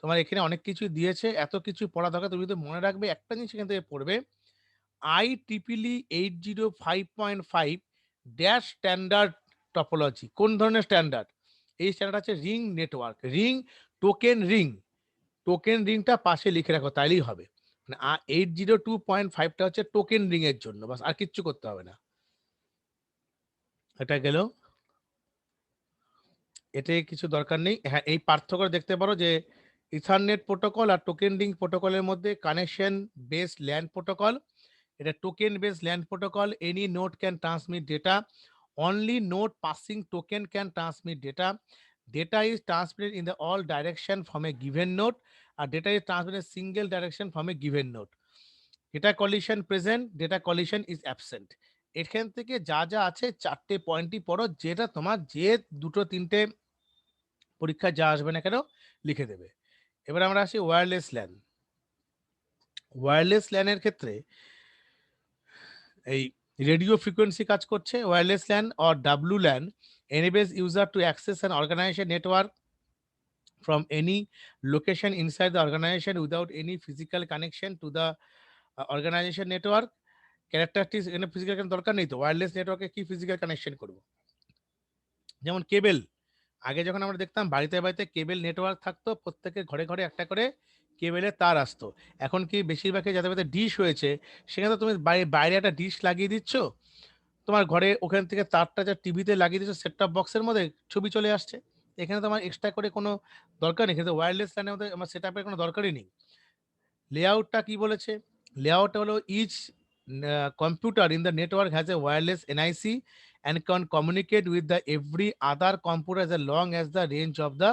তোমার এখানে অনেক কিছু দিয়েছে, এত কিছু পড়া দরকার, তুমি যদি মনে রাখবে একটা জিনিস এখান থেকে পড়বে, IEEE 805.5 ড্যাশ স্ট্যান্ডার্ড টপোলজি। কোন ধরনের স্ট্যান্ডার্ড? এই স্ট্যান্ডার্ড আছে ring network, ring token ring. Token রিংটা পাশে লিখে রাখো, তাইলেই হবে। মানে 802.5টা হচ্ছে টোকেন রিং এর জন্য, বাস আর কিচ্ছু করতে হবে না। এটা গেল, এতে কিছু দরকার নেই। হ্যাঁ, এই পার্থক্য দেখতে পারো যে ইথারনেট প্রোটোকল আর টোকেন রিং প্রোটোকলের মধ্যে কানেকশন বেসড ল্যান প্রোটোকল, এটা token based LAN protocol. Any node can transmit data, only node passing token can transmit data, data is transmitted in the all direction from a given node, আর data is transmitted single direction from a given node. Data collision present, data collision is absent. এখান থেকে যা যা আছে চারটে পয়েন্টই পড়ো, যেটা তোমার যে দুটো তিনটে পরীক্ষায় যা আসবে না কেন লিখে দেবে। এবার আমরা আসি ওয়্যারলেস ল্যান। ওয়্যারলেস ল্যানের ক্ষেত্রে এই রেডিও ফ্রিকোয়েন্সি কাজ করছে। Wireless LAN or W LAN enables user to access an organization network from any location inside the organization without any physical connection to the organization network. Characteristics, এখানে physical দরকার নেই তো, wireless নেটওয়ার্কে কি physical connection করব? যেমন cable, আগে যখন আমরা দেখতাম বাড়িতে বাড়িতে কেবেল নেটওয়ার্ক থাকতো, প্রত্যেকের ঘরে ঘরে একটা করে কেবেলের তার আসতো। এখন কি বেশিরভাগই যাদের বাড়িতে ডিশ হয়েছে, সেখানে তো তুমি বাইরে একটা ডিশ লাগিয়ে দিচ্ছ, তোমার ঘরে ওখান থেকে তারটা যা টিভিতে লাগিয়ে দিচ্ছ সেট টপ বক্সের মধ্যে ছবি চলে আসছে। এখানে তো আমার এক্সট্রা করে কোনো দরকার নেই, কিন্তু ওয়্যারলেস লাইনের মধ্যে আমার সেট আপের কোনো দরকারই নেই। লেআউটটা কি বলেছে? লেআউটটা হলো each computer in the network has a wireless NIC and can communicate with the every other computer as long as the range of the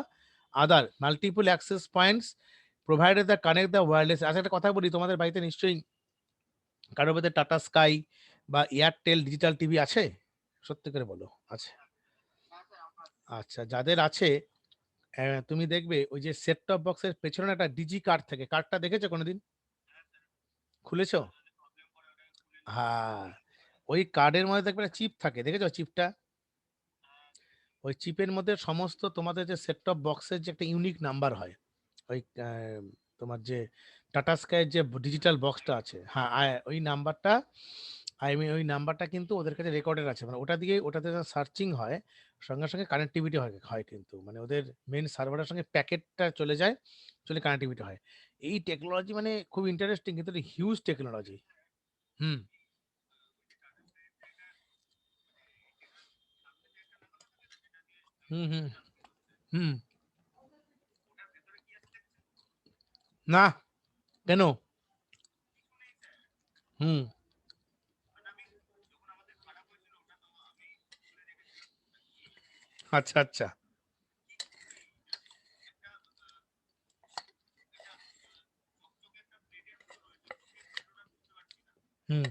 other multiple access points provided the connect the wireless। আচ্ছা, একটা কথা বলি, তোমাদের বাড়িতে নিশ্চয়ই কারোর মধ্যে tata sky বা এয়ারটেল ডিজিটাল টিভি আছে? সত্যি করে বলো, আছে? আচ্ছা, যাদের আছে, তুমি দেখবে ওই যে সেট টপ বক্সের পেছনে একটা ডিজি কার্ড থাকে, কার্ডটা দেখেছো কোনোদিন? খুলেছো? হ্যাঁ, ওই কার্ডের মধ্যে দেখবে একটা চিপ থাকে, দেখেছো চিপটা? ওই চিপের মধ্যে সমস্ত তোমাদের যে সেট টপ বক্সের যে একটা ইউনিক নাম্বার হয়, ওই তোমার যে টাটা স্কাইয়ের যে ডিজিটাল বক্সটা আছে, হ্যাঁ, ওই নাম্বারটা, ওই নাম্বারটা কিন্তু ওদের কাছে রেকর্ডেড আছে। মানে ওটা দিয়ে, ওটাতে সার্চিং হয়, সঙ্গে সঙ্গে কানেক্টিভিটি হয় হয় কিন্তু, মানে ওদের মেন সার্ভারের সঙ্গে প্যাকেটটা চলে যায়, চলে কানেক্টিভিটি হয়। এই টেকনোলজি মানে খুব ইন্টারেস্টিং, কিন্তু হিউজ টেকনোলজি। হুম, হুম, হুম, হুম। না, কেন? হুম, আচ্ছা, আচ্ছা। হুম,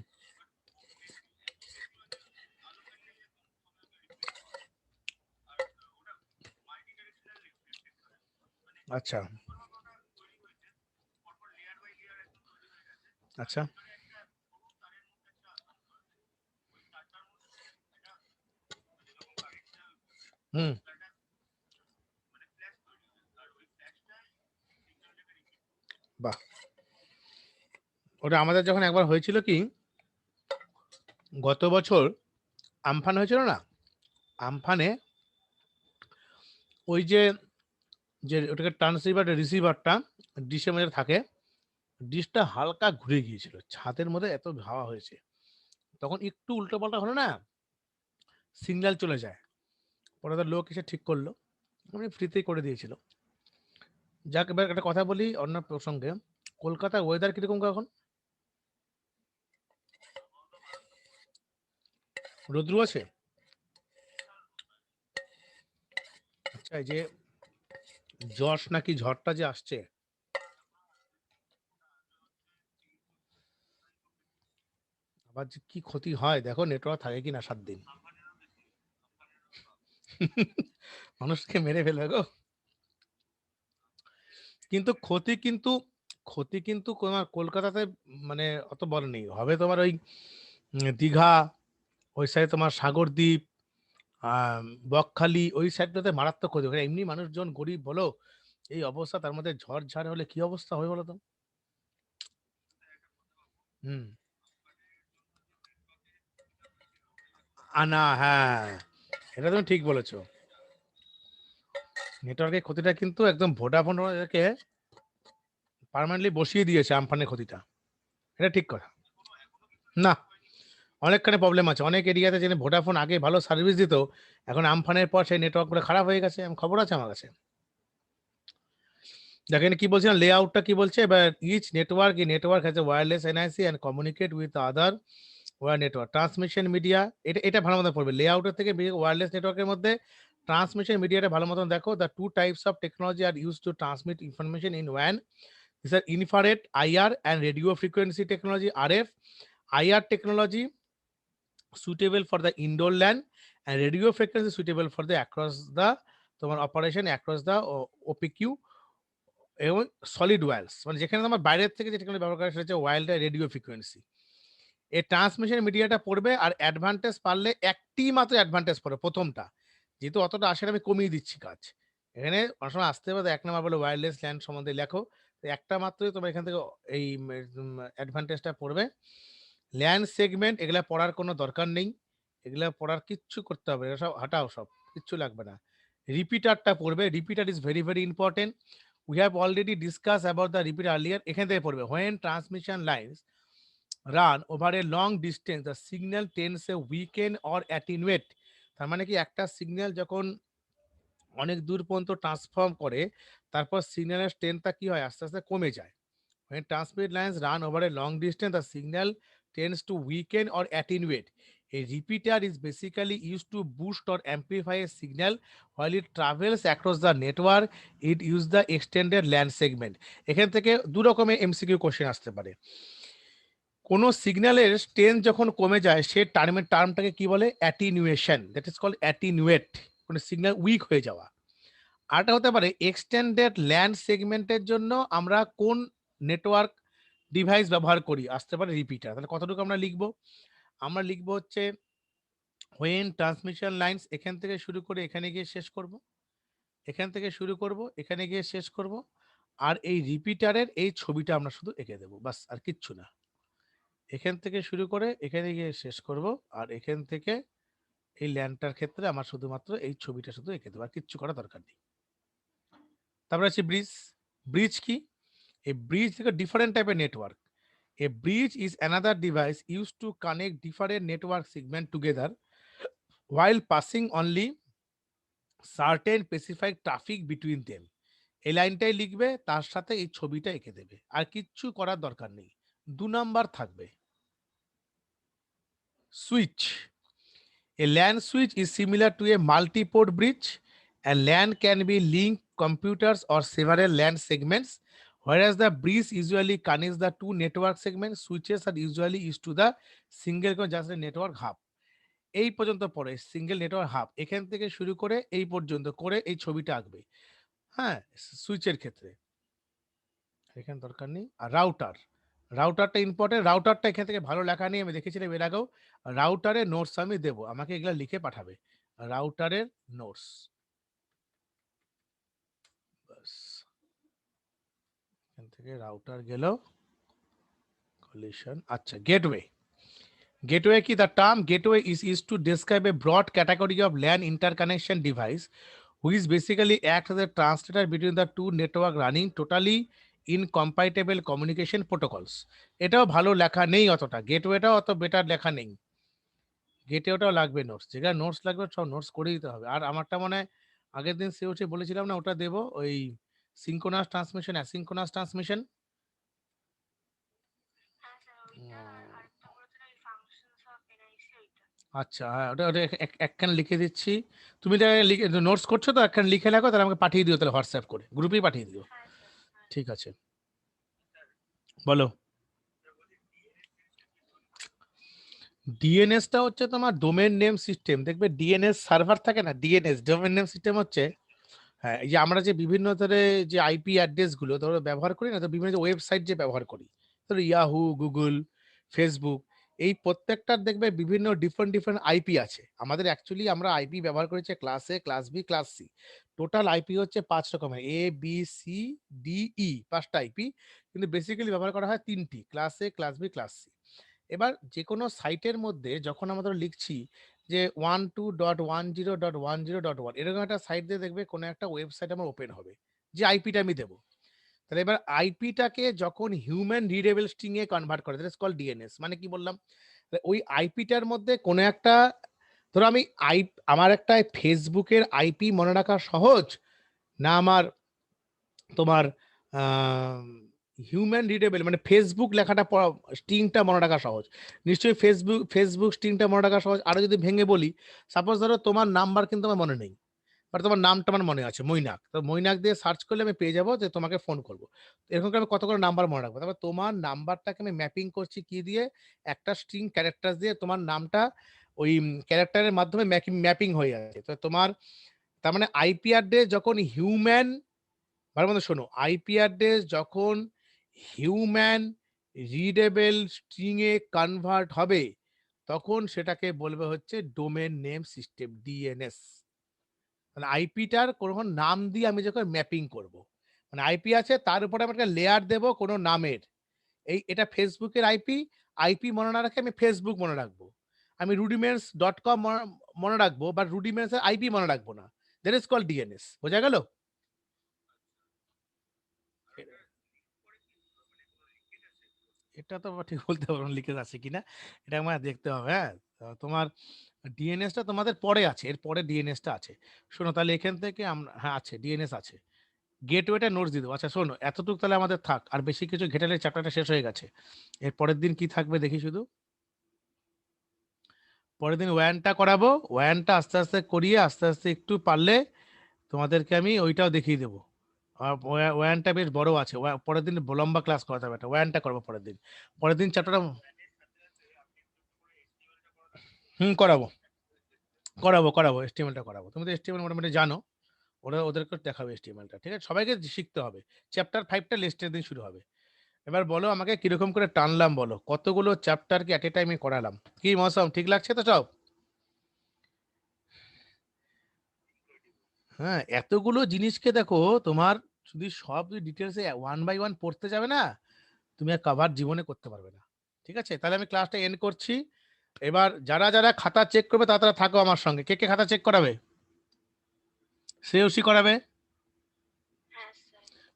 আচ্ছা, আচ্ছা। হুম, বাহ! ওটা আমাদের যখন একবার হয়েছিল কি, গত বছর আমফান হয়েছিল না? আমফানে ওই যে, ওটাকে ট্রান্সিভার রিসিভারটা ডিশের মধ্যে থাকে, ডিশটা হালকা ঘুরে গিয়েছিল। ছাদের মধ্যে এত হাওয়া হয়েছে। তখন একটু উল্টোপাল্টা হলো না, সিগন্যাল চলে যায়। পরে তো লোক এসে ঠিক করলো। এমনি ফ্রিতেই করে দিয়েছিল। যাক, এবার একটা কথা বলি অন্য প্রসঙ্গে। কলকাতার ওয়েদার কিরকম এখন? রোদ্রু আছে? আচ্ছা, এই যে যশ নাকি ঝড়টা যে আসছে, আবার যে কি ক্ষতি হয় দেখো, নেটওয়ার্ক থাকে কিনা 7 দিন। মানুষকে মেরে ফেলবে গো। কিন্তু ক্ষতি কিন্তু তোমার কলকাতাতে মানে অত বড় নেই, হবে তোমার ওই দীঘা, ওই সাইডে তোমার সাগরদ্বীপ, বকখালি, ওই সাইডটাতে মারাত্মক ক্ষতি। ওখানে এমনি মানুষজন গরিব বলো, এই অবস্থা, তার মধ্যে ঝড় ঝাড় হলে কি অবস্থা হবে বলো তো? হুম, আনা, হ্যাঁ, এটা তুমি ঠিক বলেছো। নেটওয়ার্কের ক্ষতিটা কিন্তু একদম ভোডাফোনকে পার্মানেন্টলি বসিয়ে দিয়েছে আমফানের ক্ষতিটা, এটা ঠিক কথা না। অনেকখানি প্রবলেম আছে অনেক এরিয়াতে, যেন ভোডাফোন আগে ভালো সার্ভিস দিত, এখন আমফানের পর সেই নেটওয়ার্কগুলো খারাপ হয়ে গেছে, খবর আছে আমার কাছে। দেখেন কি বলছিলাম, লেআউটটা কি বলছে এবার, each network has a wireless NIC and communicate with other wire network transmission media. এটা ভালো মতো পড়বে, লেআউটের থেকে ওয়্যারলেস নেটওয়ার্কের মধ্যে ট্রান্সমিশন মিডিয়াটা ভালো মতন দেখো। The two types of technology are used to transmit information in one, this are infrared IR and radio frequency technology RF. IR technology suitable for the indoor LAN and radio frequency suitable for the across the তোমার operation across the ওপিকিউ এবং solid ওয়্যালস, মানে যেখানে তোমার বাইরের থেকে যে technology ব্যবহার করা সেটা হচ্ছে ওয়্যালটা রেডিও ফ্রিকোয়েন্সি। এই ট্রান্সমিশন মিডিয়াটা পড়বে, আর অ্যাডভান্টেজ পারলে একটি মাত্র অ্যাডভান্টেজ পড়ে প্রথমটা, যেহেতু অতটা আসে না আমি কমিয়ে দিচ্ছি কাজ। এখানে অনেক সময় আসতে হবে, এক নাম্বার বলে ওয়্যারলেস ল্যান্ড সম্বন্ধে লেখো, তো একটা মাত্রই তোমার এখান থেকে এই অ্যাডভান্টেজটা পড়বে। ল্যান্ড সেগমেন্ট এগুলা পড়ার কোনো দরকার নেই, এগুলা পড়ার কিচ্ছু করতে হবে, এগুলো সব হাটাও, সব কিচ্ছু লাগবে না। রিপিটারটা পড়বে, repeater is very very important, we have already discuss about the repeat earlier. এখান থেকে পড়বে, when transmission lines run over a long distance the signal tends a weaken or attenuate. তার মানে কি, একটা সিগন্যাল যখন অনেক দূর পর্যন্ত ট্রান্সফর্ম করে, তারপর সিগন্যালের স্ট্রেংথটা কি হয়, আস্তে আস্তে কমে যায়। When transmit lines run over a long distance, the signal tends to weaken or attenuate. A repeater is basically used to boost or amplify a signal while it travels across the network. It uses the extended LAN segment. এখান থেকে দু রকমের MCQ question আসতে পারে। কোন সিগন্যালের strength যখন কমে যায়, সে টার্মটাকে কি বলে, অ্যাটিনুয়েশন, দ্যাট ইজ কল্ড অ্যাটিনুয়েট, কোনো সিগন্যাল উইক হয়ে যাওয়া। আরটা হতে পারে এক্সটেন্ডেড ল্যান্ড সেগমেন্টের জন্য আমরা কোন নেটওয়ার্ক ডিভাইস ব্যবহার করি, আসতে পারে রিপিটার। তাহলে কতটুকু আমরা লিখবো, আমরা লিখবো হচ্ছে হোয়েন ট্রান্সমিশন লাইনস, এখান থেকে শুরু করে এখানে গিয়ে শেষ করব, এখান থেকে শুরু করব এখানে গিয়ে শেষ করব, আর এই রিপিটারের এই ছবিটা আমরা শুধু এঁকে দেবো, বাস, আর কিচ্ছু না। এখান থেকে শুরু করে এখানে গিয়ে শেষ করব, আর এখান থেকে এই ল্যান্ডটার ক্ষেত্রে আমার শুধুমাত্র এই ছবিটা শুধু এঁকে দেবো, আর কিচ্ছু করা দরকার নেই। তারপরে আছে ব্রিজ। ব্রিজ কি? A bridge is a different type of network. A bridge is another device used to connect different network segments together while passing only certain specified traffic between them. এই লাইনটাই লিখবে, তার সাথে এই ছবিটা এঁকে দেবে, আর কিচ্ছু করার দরকার নেই। 2 নাম্বার থাকবে switch. A LAN switch is similar to a multi-port bridge. A LAN can be linked computers or several LAN segments, whereas the bridge usually connects the two network segments. Switches are usually used to the single just a network hub. এই পর্যন্ত পড়ে single network hub, এখান থেকে শুরু করে এই পর্যন্ত করে এই ছবিটা আঁকবে। হ্যাঁ, সুইচের ক্ষেত্রে এখানে দরকার নেই। আর রাউটারটা ইম্পর্টেন্ট, রাউটারটা এখান থেকে ভালো লেখা নেই, আমি দেখেছিলাম এর আগেও। রাউটারের নোটস আমি দেবো, আমাকে এগুলা লিখে পাঠাবে, রাউটারের নোটস। এখান থেকে রাউটার গেল, কলিশন। আচ্ছা, গেটওয়ে। Gateway কি? The term gateway is used to describe a broad category of LAN interconnection device which basically acts as a translator between the two network running totally incompatible communication protocols. এটাও ভালো লেখা নেই অতটা, গেটওয়েটাও অত better লেখা নেই। গেটওয়েটাও লাগবে নোটস, যেটা নোটস লাগবে সব নোটস করে দিতে হবে। আর আমারটা মনে হয় আগের দিন সে হচ্ছে বলেছিলাম না, ওটা দেবো, ওই সিঙ্ক্রোনাস ট্রান্সমিশন অ্যাসিঙ্ক্রোনাস ট্রান্সমিশন। আচ্ছা, হ্যাঁ, ওটা ওটা একখান লিখে দিচ্ছি। তুমি লিখে নোটস করছো তো, একখান লিখে রাখো, তাহলে আমাকে পাঠিয়ে দিও, তাহলে হোয়াটসঅ্যাপ করে গ্রুপেই পাঠিয়ে দিও। ঠিক আছে, বলো। ডিএনএসটা হচ্ছে তোমার ডোমেন নেম সিস্টেম। দেখবে ডিএনএস সার্ভার থাকে না, ডিএনএস ডোমেন নেম সিস্টেম হচ্ছে, হ্যাঁ, এই যে আমরা যে বিভিন্ন ধরনের যে আইপি অ্যাড্রেস গুলো ধরো ব্যবহার করি না, তো বিভিন্ন যে ওয়েবসাইট যে ব্যবহার করি, ধরো ইয়াহু, গুগল, ফেসবুক, এই প্রত্যেকটার দেখবে বিভিন্ন ডিফারেন্ট ডিফারেন্ট আইপি আছে। আমাদের অ্যাকচুয়ালি আমরা আইপি ব্যবহার করেছি class A, class B, class C. Total IP হচ্ছে 5 রকমের, A B C D E, 5টা আইপি, কিন্তু বেসিক্যালি ব্যবহার করা হয় 3টি, class A, class B, class C. এবার যে কোনো সাইটের মধ্যে যখন আমরা লিখছি যে 12.10.10.1 এরকম একটা সাইট দিয়ে দেখবে কোনো একটা ওয়েবসাইট আমার ওপেন হবে, যে আইপিটা আমি দেবো। তাহলে এবার আইপিটাকে যখন হিউম্যান রিডেবল স্ট্রিং এ কনভার্ট করে, দ্যাট ইজ কল্ড ডিএনএস। মানে কি বললাম? ওই আইপিটার মধ্যে কোনো একটা, ধরো আমি আমার একটা ফেসবুকের আইপি মনে রাখা সহজ, না আমার তোমার হিউম্যান রিডেবল মানে ফেসবুক লেখাটা স্ট্রিংটা মনে রাখা সহজ? নিশ্চয়ই ফেসবুক স্ট্রিংটা মনে রাখা সহজ। আরো যদি ভেঙে বলি, সাপোজ ধরো তোমার নাম্বার কিন্তু আমার মনে নেই, বাট তোমার নামটা আমার মনে আছে মৈনাক, তো মৈনাক দিয়ে সার্চ করলে আমি পেয়ে যাবো যে তোমাকে ফোন করবো। এরকম করে আমি কত করে নাম্বার মনে রাখবো? তারপর তোমার নাম্বারটাকে আমি ম্যাপিং করছি কি দিয়ে? একটা স্ট্রিং ক্যারেক্টার দিয়ে তোমার নামটা ওই ক্যারেক্টারের মাধ্যমে ম্যাপিং হয়ে যাচ্ছে। তো তোমার তার মানে আইপি অ্যাড্রেস যখন হিউম্যান, ভালো মতো শোনো, আইপি অ্যাড্রেস যখন হিউম্যান রিডেবল স্ট্রিং এ কনভার্ট হবে, তখন সেটাকে বলবে হচ্ছে ডোমেন নেম সিস্টেম, ডিএনএস। মানে আইপিটার কোনো নাম দিয়ে আমি যখন ম্যাপিং করব, মানে আইপি আছে তার উপরে আমি একটা লেয়ার দেব কোনো নামের, এটা ফেসবুকের আইপি, আইপি মনে না রাখে আমি ফেসবুক মনে রাখবো, আমি rudiments.com মনে রাখবো, বা রুডিমেন্টস এর আইপি মনে রাখবো না। That is called DNS. বোঝা গেল? এটা তো ঠিক বলতে পারবো না লিখে আছে কিনা, এটা আমার দেখতে হবে। হ্যাঁ, তোমার ডিএনএসটা তোমাদের পরে আছে, এর পরে ডিএনএসটা আছে। শোনো তাহলে এখান থেকে আমরা, হ্যাঁ আছে ডিএনএস আছে, গেটওয়েটা নোটস দিয়ে দেবো। আচ্ছা শোনো, এতটুকু তাহলে আমাদের থাক, আর বেশি কিছু ঘেটালে চ্যাপ্টারটা শেষ হয়ে গেছে। এর পরের দিন কি থাকবে দেখি শুধু। পরের দিন ওয়ানটা করাবো, ওয়ানটা আস্তে আস্তে করিয়ে আস্তে আস্তে একটু পারলে তোমাদেরকে আমি ওইটাও দেখিয়ে দেবো। ওয়ানটা বেশ বড় আছে, পরের দিন লম্বা ক্লাস করাতে হবে, একটা ওয়ানটা করবো পরের দিন। পরের দিন চ্যাপ্টারটা করাবো, করাবো করাবো এস্টিমেলটা করাবো। তুমি তো এস্টিমেল মোটামুটি জানো, ওরা ওদেরকে দেখাবে এস্টিমেলটা, ঠিক আছে? সবাইকে শিখতে হবে। চ্যাপ্টার 5টা লিস্টের দিন শুরু হবে। এবার বলো আমাকে কিরকম করে টানলাম, বলো কতগুলো চ্যাপ্টার কি এট এ টাইমে করালাম? কি মৌসুম, ঠিক লাগছে তো সব? হ্যাঁ, এতগুলো জিনিসকে দেখো, তোমার যদি সব ডিটেলসে ওয়ান বাই ওয়ান পড়তে যাবে না, তুমি আর কভার জীবনে করতে পারবে না। ঠিক আছে, তাহলে আমি ক্লাসটা এন্ড করছি। এবার যারা যারা খাতা চেক করবে তারা তারা থাকো আমার সঙ্গে। কে কে খাতা চেক করাবে? শ্রেয়সী করাবে,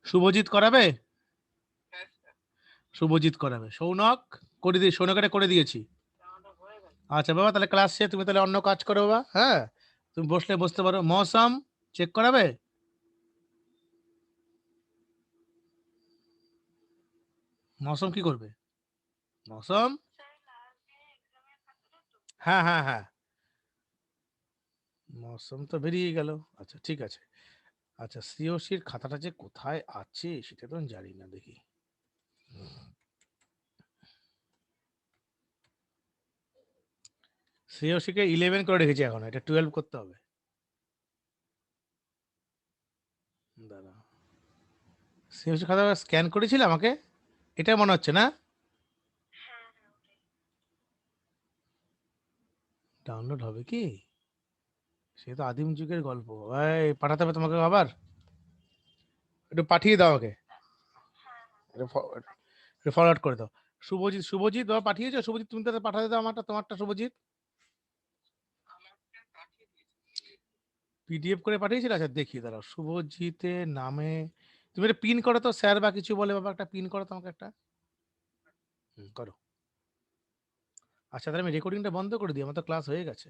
শুভজিৎ করাবে, শুভজিৎ করাবে, সৌনক করে দিয়ে, সৌনকটা করে দিয়েছি। আচ্ছা বাবা, তাহলে ক্লাস শেষ, তুমি তাহলে অন্য কাজ করো বাবা। হ্যাঁ, তুমি বসলে বসতে পারো। মৌসম চেক করাবে? মৌসম কি করবে? মৌসম, হ্যাঁ হ্যাঁ হ্যাঁ, মৌসম তো বেরিয়ে গেল। আচ্ছা ঠিক আছে। আচ্ছা সিওসির খাতাটা যে কোথায় আছে সেটা তো আমি জানি না, দেখি। সিওসি কে 11 করে রেখেছি, এখন এটা 12 করতে হবে। দাদা, সিওসি খাতা স্ক্যান করেছিল আমাকে, এটা মনে হচ্ছে না? ডাউনলোড হবে কি? সে তো আদিম যুগের গল্প। এই পাঠাতে হবে তোমাকে আবার, একটু পাঠিয়ে দাও আমাকে, একটু ফরওয়ার্ড করে দাও। শুভজিৎ, শুভজিৎ বাবা পাঠিয়েছো? শুভজিৎ তুমি তাহলে পাঠাতে দাও আমারটা, তোমারটা শুভজিৎ। পিডিএফ করে পাঠিয়েছিল? আচ্ছা দেখি দাঁড়াও, শুভজিতের নামে তুমি একটা পিন করো তো, স্যার বা কিছু বলে বাবা, একটা পিন করো তো আমাকে একটা। করো। আচ্ছা তাহলে আমি রেকর্ডিংটা বন্ধ করে দিই, আমার তো ক্লাস হয়ে গেছে।